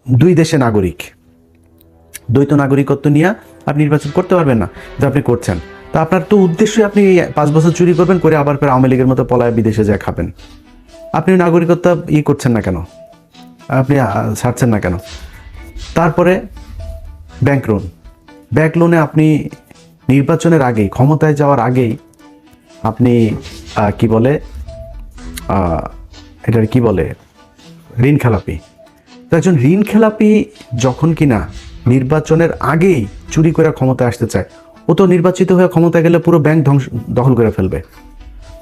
দুই দেশে নাগরিক, দ্বৈত নাগরিকত্ব নিয়ে আপনি নির্বাচন করতে পারবেন না, যে আপনি করছেন। তা আপনার তো উদ্দেশ্যই আপনি 5 বছর চুরি করবেন, করে আবার ফের আওয়ামী লীগের মতো পলায় বিদেশে যায় খাবেন। আপনি নাগরিকত্ব করছেন না কেন, আপনি ছাড়ছেন না কেন? তারপরে ব্যাংক লোন, ব্যাংক লোনে আপনি নির্বাচনের আগেই, ক্ষমতায় যাওয়ার আগেই আপনি কি বলে এটার কি বলে, ঋণ খেলাপি। তো একজন ঋণ খেলাপি যখন কিনা নির্বাচনের আগেই চুরি করে ক্ষমতায় আসতে চায়, ও তো নির্বাচিত হয়ে ক্ষমতায় গেলে পুরো ব্যাংক দখল করে ফেলবে,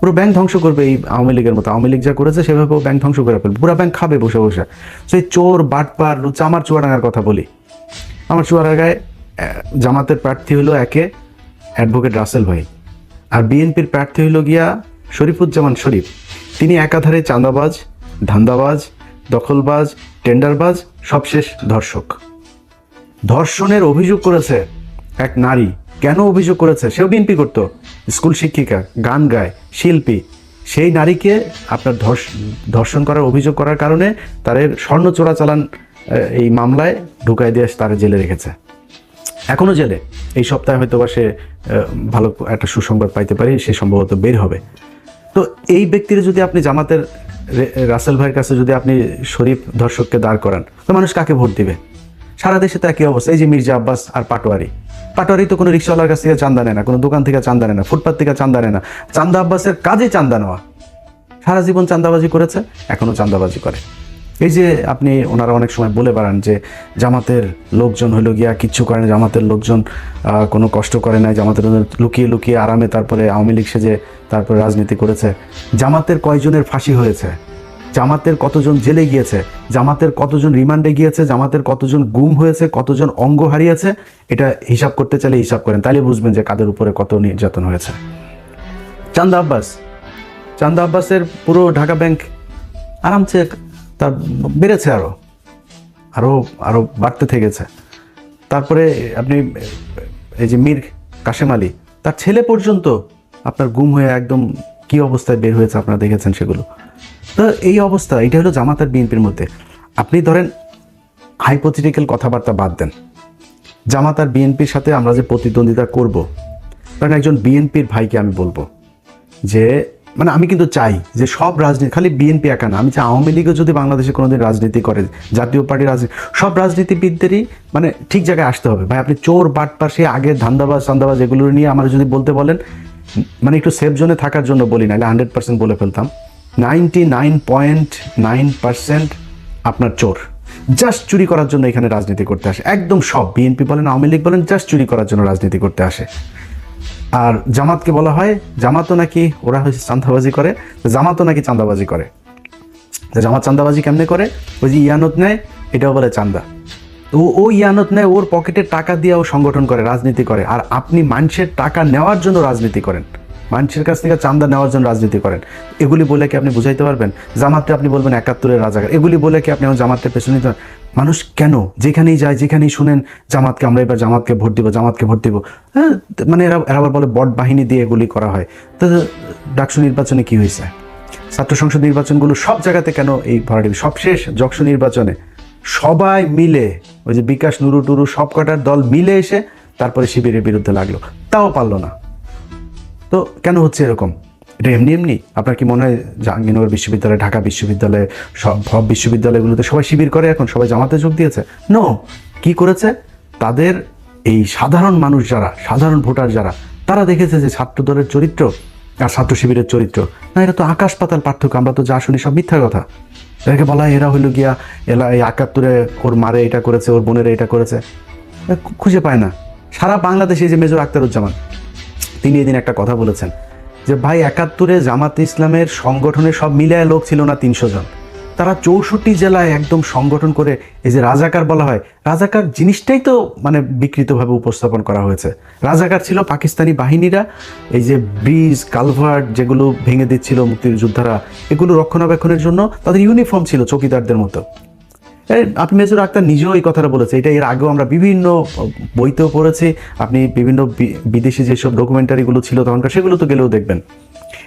পুরো ব্যাংক ধ্বংস করবে। এই আওয়ামী লীগের মতো, আওয়ামী লীগ যা করেছে সেভাবে ও ব্যাংক ধ্বংস করে ফেলবে, পুরো ব্যাংক খাবে বসে বসে। সেই চোর বাটপার আমার চুয়াডাঙ্গার কথা বলি, আমার চুয়াডাঙ্গায় জামাতের প্রার্থী হলো একে অ্যাডভোকেট রাসেল ভাই, আর বিএনপির প্রার্থী হইল গিয়া শরীফুজ্জামান শরীফ। তিনি একাধারে চাঁদাবাজ, ধান্দাবাজ, দখলবাজ, টেন্ডারবাজ, সবশেষ ধর্ষক। ধর্ষণের অভিযোগ করেছে এক নারী। কেন অভিযোগ করেছে? সেও বিএনপি করতো, স্কুল শিক্ষিকা, গান গায়, শিল্পী। সেই নারীকে আপনার ধর্ষণ করার অভিযোগ করার কারণে তার স্বর্ণ চোরাচালান এই মামলায় ঢুকাই দিয়ে তারা জেলে রেখেছে, এখনো জেলে। এই সপ্তাহে হয়তো বা সে ভালো একটা সুসংবাদ পাইতে পারি, সে সম্ভবত বের হবে। তো এই ব্যক্তির যদি আপনি জামাতের রাসেল ভাইয়ের কাছে যদি আপনি শরীফ ধর্ষককে দাঁড় করান, তো মানুষ কাকে ভোট দিবে? সারা দেশে তো একই অবস্থা। এই যে মির্জা আব্বাস আর পাটোয়ারি তো কোনো রিক্সাওয়ালার কাছ থেকে চান্দা নেয় না, কোনো দোকান থেকে চান্দা নেয় না, ফুটপাত থেকে চান্দা নেয় না। চান্দা আব্বাসের কাজে চান্দা নেওয়া, সারা জীবন চান্দাবাজি করেছে, এখনো চান্দাবাজি করে। এই যে আপনি ওনারা অনেক সময় বলে বেড়ান যে জামাতের লোকজন হইল গিয়া কিচ্ছু করে না, জামাতের লোকজন কোনো কষ্ট করে নাই, জামাতের লুকিয়ে লুকিয়ে আরামে তারপরে আওয়ামী লীগ সেজে তারপরে রাজনীতি করেছে। জামাতের কয়জনের ফাঁসি হয়েছে, জামাতের কতজন জেলে গিয়েছে, জামাতের কতজন রিমান্ডে গিয়েছে, জামাতের কতজন গুম হয়েছে, কতজন অঙ্গ হারিয়েছে, এটা হিসাব করতে চাইলে হিসাব করেন, তাহলে বুঝবেন যে কাদের উপরে কত নির্যাতন হয়েছে। চান্দা আব্বাসের পুরো ঢাকা ব্যাংক আরামসে তার বেড়েছে, আরো বাড়তে থেকেছে। তারপরে আপনি এই যে মীর কাশেম আলী, তার ছেলে পর্যন্ত আপনার গুম হয়ে একদম কি অবস্থায় বের হয়েছে আপনারা দেখেছেন সেগুলো। তো এই অবস্থা, এটা হলো জামাত আর বিএনপির মধ্যে। আপনি ধরেন হাইপোথেটিক্যাল কথাবার্তা বাদ দেন, জামাত আর বিএনপির সাথে আমরা যে প্রতিদ্বন্দ্বিতা করব, কারণ একজন বিএনপির ভাইকে আমি বলবো যে মানে আমি কিন্তু চাই যে সব রাজনীতি, খালি বিএনপি একা না, আমি চাই আওয়ামী লীগও যদি বাংলাদেশে কোনোদিন রাজনীতি করে, জাতীয় পার্টির রাজনীতি, সব রাজনীতিবিদদেরই মানে ঠিক জায়গায় আসতে হবে। ভাই আপনি চোর বাটপার সে আগে ধান্দাবাজ এগুলো নিয়ে আমার যদি বলতে বলেন, মানে একটু সেফ জোনে থাকার জন্য বলি, নাহলে 100% বলে ফেলতাম। 99.9% আপনার চোর, জাস্ট চুরি করার জন্য এখানে রাজনীতি করতে আসে। একদম সব, বিএনপি বলেন, আওয়ামী লীগ বলেন, জাস্ট চুরি করার জন্য রাজনীতি করতে আসে। আর জামাতকে বলা হয়, জামাতও নাকি ওরা হচ্ছে চাঁদাবাজি করে, জামাতও নাকি চাঁদাবাজি করে। জামাত চাঁদাবাজি কেমনে করে? ওই যে ইয়ানত নেয়, এটাও বলে চাঁদা। তো ও ইয়ানত নেয়, ওর পকেটের টাকা দিয়ে ও সংগঠন করে, রাজনীতি করে। আর আপনি মানুষের টাকা নেওয়ার জন্য রাজনীতি করেন, মানুষের কাছ থেকে চাঁদা নেওয়ার জন্য রাজনীতি করেন। এগুলি বলে কি আপনি বুঝাইতে পারবেন? জামাতটা আপনি বলবেন 71-এর রাজাকার, এগুলি বলে কি আপনি আমার জামাতটা পেছনে? মানুষ কেন যেখানেই যায়, যেখানেই শুনেন জামাতকে, আমরা এবার জামাতকে ভোট দিব, জামাতকে ভোট দিব, হ্যাঁ, মানে এরা আবার বলে বট বাহিনী দিয়ে এগুলি করা হয়। তো ডাকসু নির্বাচনে কি হয়েছে? ছাত্র সংসদ নির্বাচনগুলো সব জায়গাতে কেন এই ভরাডি? সবশেষ যকসু নির্বাচনে সবাই মিলে, ওই যে বিকাশ, নুরু টুরু সব কটার দল মিলে এসে তারপরে শিবিরের বিরুদ্ধে লাগলো, তাও পারলো না। তো কেন হচ্ছে এরকম? এটা এমনি আপনার কি মনে হয় জাহাঙ্গীরনগর বিশ্ববিদ্যালয়, ঢাকা বিশ্ববিদ্যালয়, সব বিশ্ববিদ্যালয়গুলোতে সবাই শিবির করে, এখন সবাই জামাতে যোগ দিয়েছে? নো, কি করেছে? তাদের এই সাধারণ মানুষ যারা, সাধারণ ভোটার যারা, তারা দেখেছে যে ছাত্র দলের চরিত্র আর ছাত্র শিবিরের চরিত্র না, এটা তো আকাশ পাতাল পার্থক্য। আমরা তো যা শুনি সব মিথ্যা কথা। এটাকে বলা হয় এরা হইল গিয়া এলা এই 71-এ ওর মারে এটা করেছে, ওর বোনেরা এটা করেছে, খুঁজে পায় না। সারা বাংলাদেশে যে মেজর আখতারুজ্জামান, তিনি এদিন একটা কথা বলেছেন যে ভাই 71-এ জামাতে ইসলামের সংগঠনের সব মিলায় লোক ছিল না 300 জন, তারা 64 জেলায় একদম সংগঠন করে, এই যে রাজাকার বলা হয়, রাজাকার জিনিসটাই তো মানে বিকৃতভাবে উপস্থাপন করা হয়েছে। রাজাকার ছিল পাকিস্তানি বাহিনীরা, এই যে ব্রিজ কালভার্ট যেগুলো ভেঙে দিচ্ছিল মুক্তিযোদ্ধারা, এগুলো রক্ষণাবেক্ষণের জন্য তাদের ইউনিফর্ম ছিল চৌকিদারদের মতো। আপনি মেজর আক্তার নিজেও এই কথাটা বলেছে, এটা এর আগেও আমরা বিভিন্ন বইতেও পড়েছি, আপনি বিভিন্ন বিদেশি যেসব ডকুমেন্টারিগুলো ছিল তখনকার, সেগুলো তো গেলেও দেখবেন।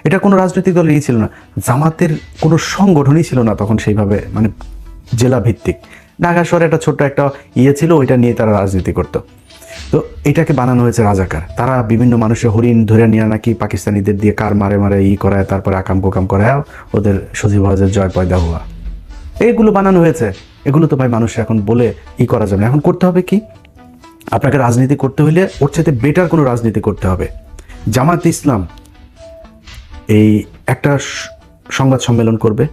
এটা কোনো রাজনৈতিক দলেরই ছিল না, জামাতের কোনো সংগঠনই ছিল না তখন সেইভাবে, মানে জেলা ভিত্তিক। ঢাকা শহরে একটা ছোট্ট একটা ছিল, ওইটা নিয়ে তারা রাজনীতি করতো। তো এটাকে বানানো হয়েছে রাজাকার। তারা বিভিন্ন মানুষের হরিণ ধরে নিয়ে নাকি পাকিস্তানিদের দিয়ে কার মারে মারে করায়, তারপরে আকাম কোকাম করায় ওদের সজীব হজের জয় পয়দা হওয়া, এইগুলো বানানো হয়েছে। এগুলো তো ভাই মানুষ এখন বলে করা যাবে না। এখন করতে হবে কি, আপনাকে রাজনীতি করতে হলে ওর চাইতে বেটার কোনো রাজনীতি করতে হবে। জামাত ইসলাম এই একটা সংবাদ সম্মেলন করবে,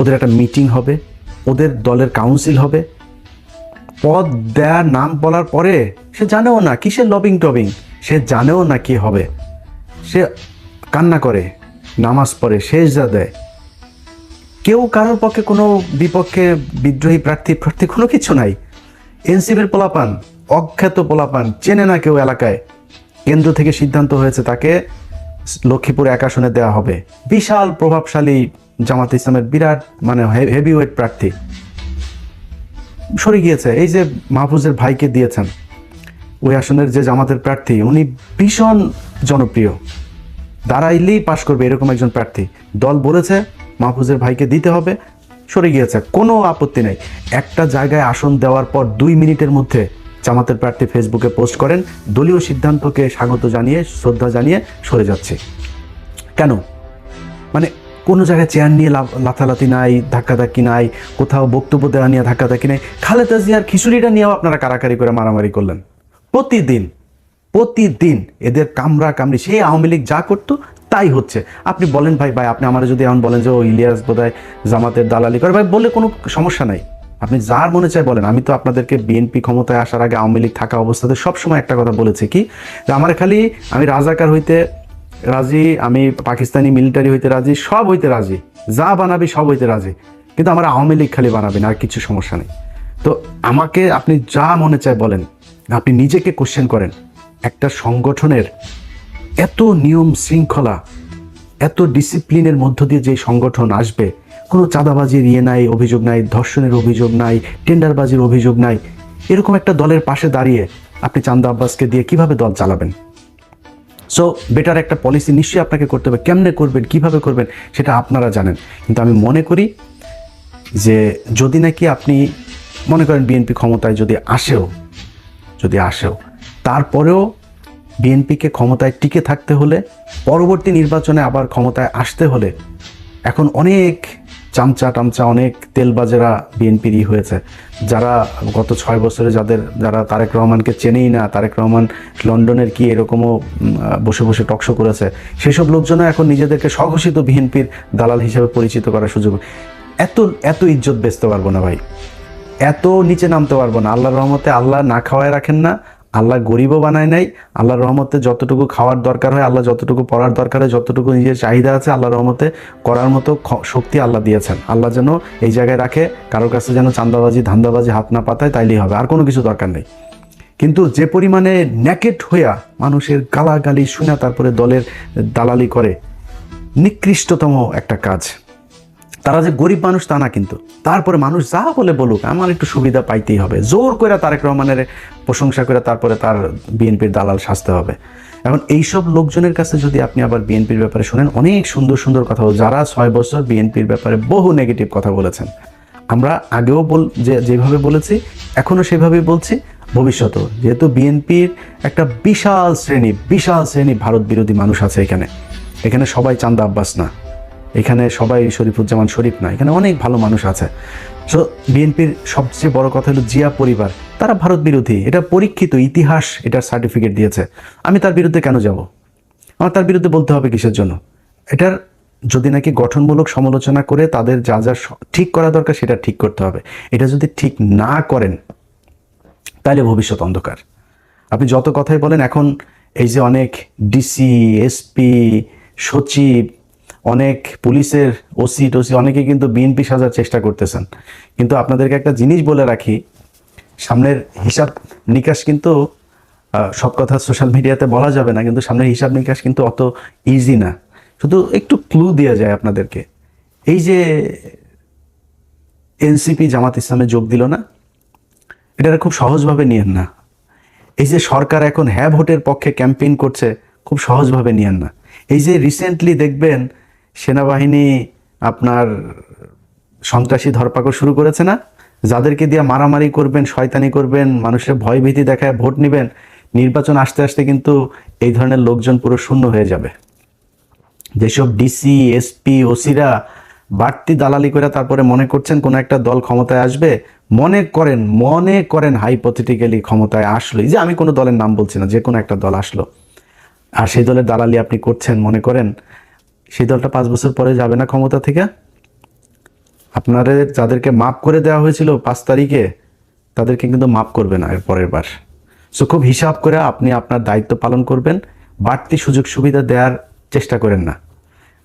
ওদের একটা মিটিং হবে, ওদের দলের কাউন্সিল হবে, পদ দেয়ার নাম বলার পরে সে জানেও না কিসের লবিং টবিং, সে জানেও না কি হবে, সে কান্না করে, নামাজ পড়ে, সেজদা দেয়। কেউ কারোর পক্ষে কোনো বিপক্ষে বিদ্রোহী প্রার্থী কোনো কিছু নাই। এনসিপির পোলাপান, অখ্যাত পোলাপান, চেনে না কেউ এলাকায়। কেন্দ্র থেকে সিদ্ধান্ত হয়েছে তাকে লক্ষ্মীপুর 1 আসনে দেওয়া হবে। বিশাল প্রভাবশালী জামাত ইসলামের বিরাট মানে হেভিওয়েট প্রার্থী সরে গিয়েছে। এই যে মাহফুজের ভাইকে দিয়েছেন, ওই আসনের যে জামাতের প্রার্থী, উনি ভীষণ জনপ্রিয়, দাঁড়াইলেই পাশ করবে এরকম একজন প্রার্থী। দল বলেছে মাহফুজের ভাইকে দিতে হবে, সরে গিয়েছে, কোনো আপত্তি নেই। একটা জায়গায় আসন দেওয়ার পর 2 মিনিটের মধ্যে জামাতের প্রার্থী ফেসবুকে পোস্ট করেন, দলীয় সিদ্ধান্তকে স্বাগত জানিয়ে, শ্রদ্ধা জানিয়ে সরে যাচ্ছে। কেন? মানে কোনো জায়গায় চেয়ার নিয়ে লাথালাথি নাই, ধাক্কাধাক্কি নাই, কোথাও বক্তব্য দেওয়া নিয়ে ধাক্কাধাক্কি নাই। খালেদা জিয়ার খিচুড়িটা নিয়েও আপনারা কারাকারি করে মারামারি করলেন। প্রতিদিন এদের কামড়ি, সেই আওয়ামী লীগ যা করতো তাই হচ্ছে। আপনি বলেন ভাই আপনি আমার যদি এমন বলেন যে ও ইলিয়াস বোধহয় জামাতের দালালি করে, ভাই বললে কোনো সমস্যা নাই, আপনি যার মনে চায় বলেন। আমি তো আপনাদেরকে বিএনপি ক্ষমতায় আসার আগে আওয়ামী লীগ থাকা অবস্থাতে সবসময় একটা কথা বলেছি কি, যে আমার খালি আমি রাজাকার হইতে রাজি, আমি পাকিস্তানি মিলিটারি হইতে রাজি, সব হইতে রাজি, যা বানাবি সব হইতে রাজি, কিন্তু আমার আওয়ামী লীগ খালি বানাবেন, আর কিছু সমস্যা নেই। তো আমাকে আপনি যা মনে চায় বলেন, আপনি নিজেকে কোশ্চেন করেন। একটা সংগঠনের এত নিয়ম শৃঙ্খলা, এত ডিসিপ্লিনের মধ্য দিয়ে যে সংগঠন আসবে, কোনো চাঁদাবাজির নাই, অভিযোগ নাই, ধর্ষণের অভিযোগ নাই, টেন্ডারবাজির অভিযোগ নাই, এরকম একটা দলের পাশে দাঁড়িয়ে আপনি চান্দা আব্বাসকে দিয়ে কিভাবে দল চালাবেন? সো বেটার একটা পলিসি নিশ্চয়ই আপনাকে করতে হবে। কেমনে করবেন, কিভাবে করবেন, সেটা আপনারা জানেন। কিন্তু আমি মনে করি যে যদি নাকি আপনি মনে করেন বিএনপি ক্ষমতায় যদি আসেও তারপরেও বিএনপিকে ক্ষমতায় টিকে থাকতে হলে, পরবর্তী নির্বাচনে আবার ক্ষমতায় আসতে হলে, এখন অনেক চামচা অনেক তেলবাজেরা বিএনপিরই হয়েছে, যারা গত 6 বছরে যারা তারেক রহমানকে চেনেই না, তারেক রহমান লন্ডনের কি এরকমও বসে বসে টকশো করেছে, সেসব লোকজনও এখন নিজেদেরকে স্বঘোষিত বিএনপির দালাল হিসেবে পরিচিত করার সুযোগ। এত ইজ্জত বেচতে পারবো না ভাই, এত নিচে নামতে পারবো না। আল্লাহর রহমতে আল্লাহ না খাওয়ায় রাখেন না, আল্লাহ গরিবও বানায় নাই। আল্লাহর রহমতে যতটুকু খাওয়ার দরকার হয়, আল্লাহ যতটুকু পড়ার দরকার হয়, যতটুকু নিজের চাহিদা আছে, আল্লাহর রহমতে করার মতো শক্তি আল্লাহ দিয়েছেন। আল্লাহ যেন এই জায়গায় রাখে, কারোর কাছে যেন চান্দাবাজি ধান্দাবাজি হাত না পাতায়, তাইলেই হবে, আর কোনো কিছু দরকার নেই। কিন্তু যে পরিমাণে নেকেট হইয়া মানুষের গালাগালি শুনে তারপরে দলের দালালি করে, নিকৃষ্টতম একটা কাজ। তারা যে গরিব মানুষ তা না, কিন্তু তারপরে মানুষ যা বলে বলুক, আমার একটু সুবিধা পাইতেই হবে, জোর করে তারেক রহমানের প্রশংসা করে তারপরে তার বিএনপির দালাল সাজতে হবে। এখন এইসব লোকজনের কাছে যদি আপনি আবার বিএনপির ব্যাপারে শুনেন, অনেক সুন্দর সুন্দর কথা, যারা 6 বছর বিএনপির ব্যাপারে বহু নেগেটিভ কথা বলেছেন, আমরা আগেও যেভাবে বলেছি এখনও সেভাবেই বলছি, ভবিষ্যতেও। যেহেতু বিএনপির একটা বিশাল শ্রেণী ভারত বিরোধী মানুষ আছে এখানে সবাই চান্দা আব্বাস না, এখানে সবাই শরীফুজ্জামান শরীফ না, এখানে অনেক ভালো মানুষ আছে। সো বিএনপির সবচেয়ে বড় কথা হলো জিয়া পরিবার, তারা ভারত বিরোধী, এটা পরীক্ষিত, ইতিহাস এটার সার্টিফিকেট দিয়েছে। আমি তার বিরুদ্ধে কেন যাব? আমার তার বিরুদ্ধে বলতে হবে কিসের জন্য? এটার যদি নাকি গঠনমূলক সমালোচনা করে তাদের যা ঠিক করা দরকার সেটা ঠিক করতে হবে। এটা যদি ঠিক না করেন তাহলে ভবিষ্যৎ অন্ধকার। আপনি যত কথাই বলেন, এখন এই যে অনেক ডিসি, এসপি, সচিব, অনেক পুলিশের ওসি অনেকে কিন্তু বিএনপি সাজার চেষ্টা করতেছেন। কিন্তু আপনাদেরকে একটা জিনিস বলে রাখি, সামনের হিসাব নিকাশ কিন্তু, সব কথা সোশ্যাল মিডিয়াতে বলা যাবে না, কিন্তু সামনের হিসাব নিকাশ কিন্তু অত ইজি না। শুধু একটু ক্লু দেওয়া যায় আপনাদেরকে। এই যে এনসিপি জামাত ইসলামে যোগ দিল না, এটা খুব সহজভাবে নিয়েন না। এই যে সরকার এখন হ্যাঁ ভোটের পক্ষে ক্যাম্পেইন করছে, খুব সহজভাবে নিয়েন না। এই যে রিসেন্টলি দেখবেন সেনাবাহিনী আপনার সন্ত্রাসী ধরপাকড় শুরু করেছে না, যাদেরকে দিয়ে মারামারি করবেন, শয়তানি করবেন, মানুষের ভয়ভীতি দেখায় ভোট নেবেন, নির্বাচন আসতে আসতে কিন্তু এই ধরনের লোকজন পুরো শূন্য হয়ে যাবে। যেসব ডিসি, এসপি, ওসিরা বাড়তি দালালি করে তারপরে মনে করছেন কোনো একটা দল ক্ষমতায় আসবে, মনে করেন হাইপোথেটিক্যালি ক্ষমতায় আসলো, এই যে আমি কোনো দলের নাম বলছি না, যে কোনো একটা দল আসলো, আর সেই দলের দালালি আপনি করছেন, মনে করেন সেই দলটা 5 বছর পরে যাবে না ক্ষমতা থেকে? আপনাদের যাদেরকে মাফ করে দেওয়া হয়েছিল 5 তারিখে, তাদেরকে কিন্তু মাফ করবে না এর পরের বার। সো খুব হিসাব করে আপনি আপনার দায়িত্ব পালন করবেন, বাড়তি সুযোগ সুবিধা দেওয়ার চেষ্টা করেন না।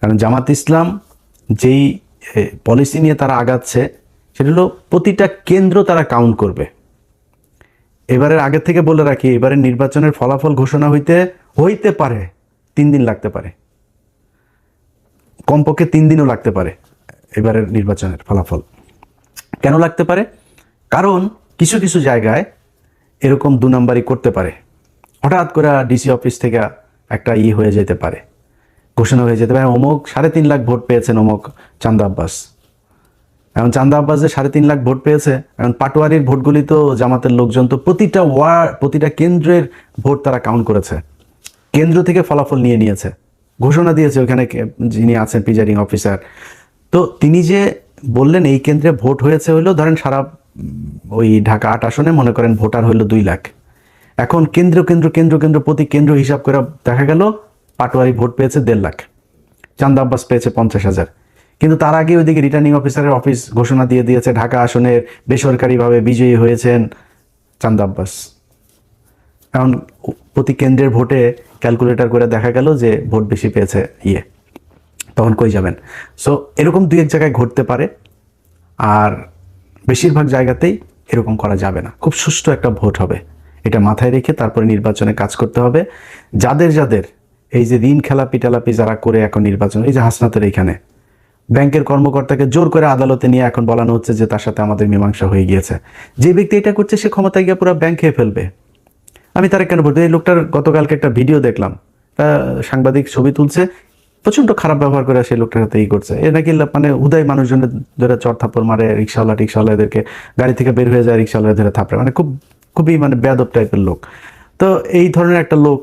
কারণ জামাত ইসলাম যেই পলিসি নিয়ে তারা আগাচ্ছে, সেটা হলো প্রতিটা কেন্দ্র তারা কাউন্ট করবে। এবারের আগে থেকে বলে রাখি, এবারের নির্বাচনের ফলাফল ঘোষণা হইতে পারে 3 দিন লাগতে পারে, কমপক্ষে 3 দিনও লাগতে পারে এবারের নির্বাচনের ফলাফল। কেন লাগতে পারে? কারণ কিছু কিছু জায়গায় এরকম 2 নাম্বারই করতে পারে। হঠাৎ করে ডিসি অফিস থেকে একটা হয়ে যেতে পারে, ঘোষণা হয়ে যেতে পারে, অমুক 3.5 লাখ ভোট পেয়েছেন অমুক চান্দা আব্বাস। এখন চান্দা আব্বাস যে 3.5 লাখ ভোট পেয়েছে, এখন পাটোয়ারির ভোটগুলি তো জামাতের লোকজন তো প্রতিটা কেন্দ্রের ভোট তারা কাউন্ট করেছে, কেন্দ্র থেকে ফলাফল নিয়েছে, ঘোষণা দিয়েছে ওখানে যিনি আছেন প্রিজাইডিং অফিসার। তো তিনি যে বললেন এই কেন্দ্রে ভোট হয়েছে হলো, ধরেন সারা ওই ঢাকা 8 আসনে মনে করেন ভোটার হইলো 2 লাখ। এখন কেন্দ্র প্রতি কেন্দ্র হিসাব করে দেখা গেল পাটোয়ারি ভোট পেয়েছে 1.5 লাখ, চান্দা আব্বাস পেয়েছে 50,000। কিন্তু তার আগে ওইদিকে রিটার্নিং অফিসারের অফিস ঘোষণা দিয়ে দিয়েছে ঢাকা আসনের বেসরকারিভাবে বিজয়ী হয়েছেন চান্দা আব্বাস। এখন প্রতি কেন্দ্রের ভোটে ক্যালকুলেটর করে দেখা গেল যে ভোট বেশি পেয়েছে তখন কই যাবেন? সো এরকম 2-1 জায়গায় ঘটতে পারে, আর বেশিরভাগ জায়গাতেই এরকম করা যাবে না। খুব সুষ্ঠু একটা ভোট হবে, এটা মাথায় রেখে তারপরে নির্বাচনে কাজ করতে হবে। যাদের এই যে ঋণ খেলাপি টেলাপি যারা করে এখন নির্বাচন, এই যে হাসনাতের এইখানে ব্যাংকের কর্মকর্তাকে জোর করে আদালতে নিয়ে এখন বলানো হচ্ছে যে তার সাথে আমাদের মীমাংসা হয়ে গিয়েছে। যে ব্যক্তি এটা করছে সে ক্ষমতায় গিয়ে পুরো ব্যাংক খেয়ে ফেলবে। আমি তারা কেন বলতে, এই লোকটার গতকালকে একটা ভিডিও দেখলাম, সাংবাদিক ছবি তুলছে, প্রচন্ড খারাপ ব্যবহার করে সেই লোকটার সাথে করছে। এ নাকি মানে উদয় মানুষজনের ধরে চর থাপ্পড় মারে, রিক্সাওয়ালা এদেরকে গাড়ি থেকে বের হয়ে যায়, রিক্সাওয়ালা ধরে থাপড়ে, মানে খুবই মানে বেয়াদব টাইপের লোক। তো এই ধরনের একটা লোক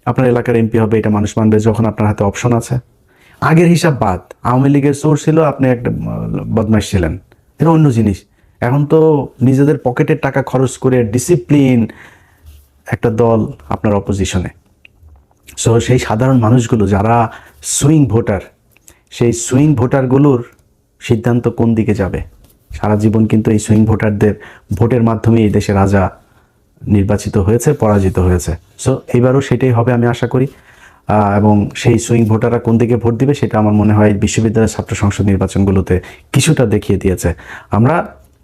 আপনার এলাকার এমপি হবে, এটা মানুষ মানবে যখন আপনার হাতে অপশন আছে। আগের হিসাব বাদ, আওয়ামী লীগের সোর্স ছিল, আপনি একটা বদমাশ ছিলেন, এটা অন্য জিনিস। এখন তো নিজেদের পকেটের টাকা খরচ করে ডিসিপ্লিন একটা দল আপনার অপোজিশনে। সো সেই সাধারণ মানুষগুলো যারা সুইং ভোটার, সেই সুইং ভোটারগুলোর সিদ্ধান্ত কোন দিকে যাবে, সারা জীবন কিন্তু এই সুইং ভোটারদের ভোটের মাধ্যমে এই দেশের রাজা নির্বাচিত হয়েছে, পরাজিত হয়েছে। সো এইবারও সেটাই হবে আমি আশা করি। এবং সেই সুইং ভোটাররা কোন দিকে ভোট দিবে সেটা আমার মনে হয় বিশ্ববিদ্যালয়ের ছাত্র সংসদ নির্বাচনগুলোতে কিছুটা দেখিয়ে দিয়েছে। আমরা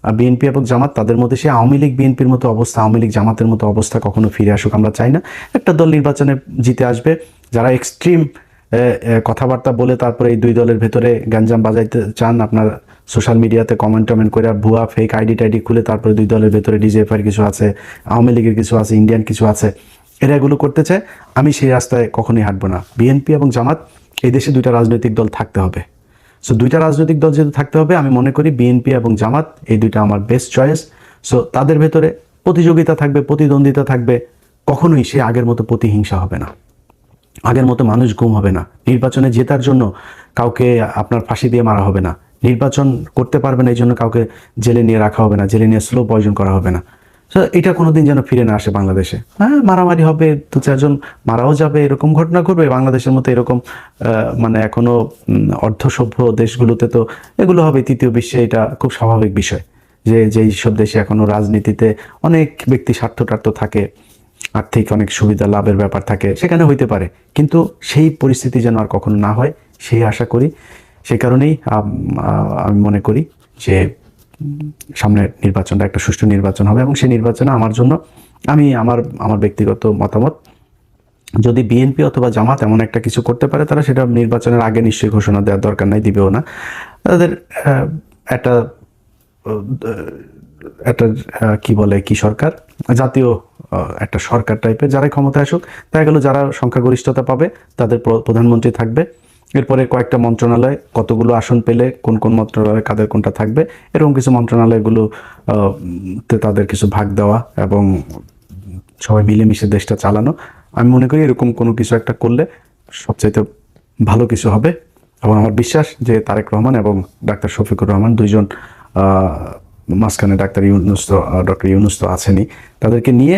বিএনপি এবং জামাত, তাদের মধ্যে সে আওয়ামী লীগ বিএনপির মতো অবস্থা, আওয়ামী লীগ জামাতের মতো অবস্থা কখনো ফিরে আসুক আমরা চাই না। একটা দল নির্বাচনে জিতে আসবে, যারা এক্সট্রিম কথাবার্তা বলে তারপরে এই 2 দলের ভেতরে গ্যাঞ্জাম বাজাইতে চান, আপনার সোশ্যাল মিডিয়াতে কমেন্ট করে ভুয়া ফেক আইডি টাইডি খুলে তারপরে 2 দলের ভেতরে ডিজিএফআই কিছু আছে, আওয়ামী লীগের কিছু আছে, ইন্ডিয়ান কিছু আছে, এরা এগুলো করতে চায়। আমি সেই রাস্তায় কখনোই হাঁটবো না। বিএনপি এবং জামাত, এই দেশে 2টা রাজনৈতিক দল থাকতে হবে। সো 2টা রাজনৈতিক দল যেহেতু থাকতে হবে, আমি মনে করি বিএনপি এবং জামাত এই 2টা আমার বেস্ট চয়েস। সো তাদের ভেতরে প্রতিযোগিতা থাকবে, প্রতিদ্বন্দ্বিতা থাকবে, কখনোই সে আগের মতো প্রতিহিংসা হবে না, আগের মতো মানুষ গুম হবে না। নির্বাচনে জেতার জন্য কাউকে আপনার ফাঁসি দিয়ে মারা হবে না, নির্বাচন করতে পারবে না এই জন্য কাউকে জেলে নিয়ে রাখা হবে না, জেলে নিয়ে স্লো পয়জন করা হবে না। সো এটা কোনোদিন যেন ফিরে না আসে বাংলাদেশে। হ্যাঁ, মারামারি হবে, 2-4 জন মারাও যাবে, এরকম ঘটনা ঘটবে বাংলাদেশের মতো এরকম মানে এখনো অর্ধসভ্য দেশগুলোতে তো এগুলো হবে, তৃতীয় বিশ্বে এটা খুব স্বাভাবিক বিষয়। যেই সব দেশে এখনো রাজনীতিতে অনেক ব্যক্তি স্বার্থ থাকে, আর্থিক অনেক সুবিধা লাভের ব্যাপার থাকে, সেখানে হইতে পারে, কিন্তু সেই পরিস্থিতি যেন আর কখনো না হয় সেই আশা করি। সেই কারণেই আমি মনে করি যে সামনের নির্বাচনটা একটা সুষ্ঠু নির্বাচন হবে, এবং সেই নির্বাচনে আমার ব্যক্তিগত মতামত, যদি বিএনপি অথবা জামাত এমন একটা কিছু করতে পারে, তারা সেটা নির্বাচনের আগে নিশ্চয়ই ঘোষণা দেওয়ার দরকার নাই, দিবেও না। তাদের কি সরকার, জাতীয় একটা সরকার টাইপের, যারাই ক্ষমতায় আসুক, দেখা গেল যারা সংখ্যাগরিষ্ঠতা পাবে তাদের প্রধানমন্ত্রী থাকবে, এরপরে কয়েকটা মন্ত্রণালয় কতগুলো আসন পেলে কোন কোন মন্ত্রণালয়ে কাদের কোনটা থাকবে, এরকম কিছু মন্ত্রণালয়গুলো তে তাদের কিছু ভাগ দেওয়া এবং সবাই মিলেমিশে দেশটা চালানো। আমি মনে করি এরকম কোনো কিছু একটা করলে সবচাইতে ভালো কিছু হবে। এবং আমার বিশ্বাস যে তারেক রহমান এবং ডাক্তার শফিকুর রহমান দুইজন, মাঝখানে ডাক্তার ইউনূস তো ডক্টর ইউনূস তো আছেনই, তাদেরকে নিয়ে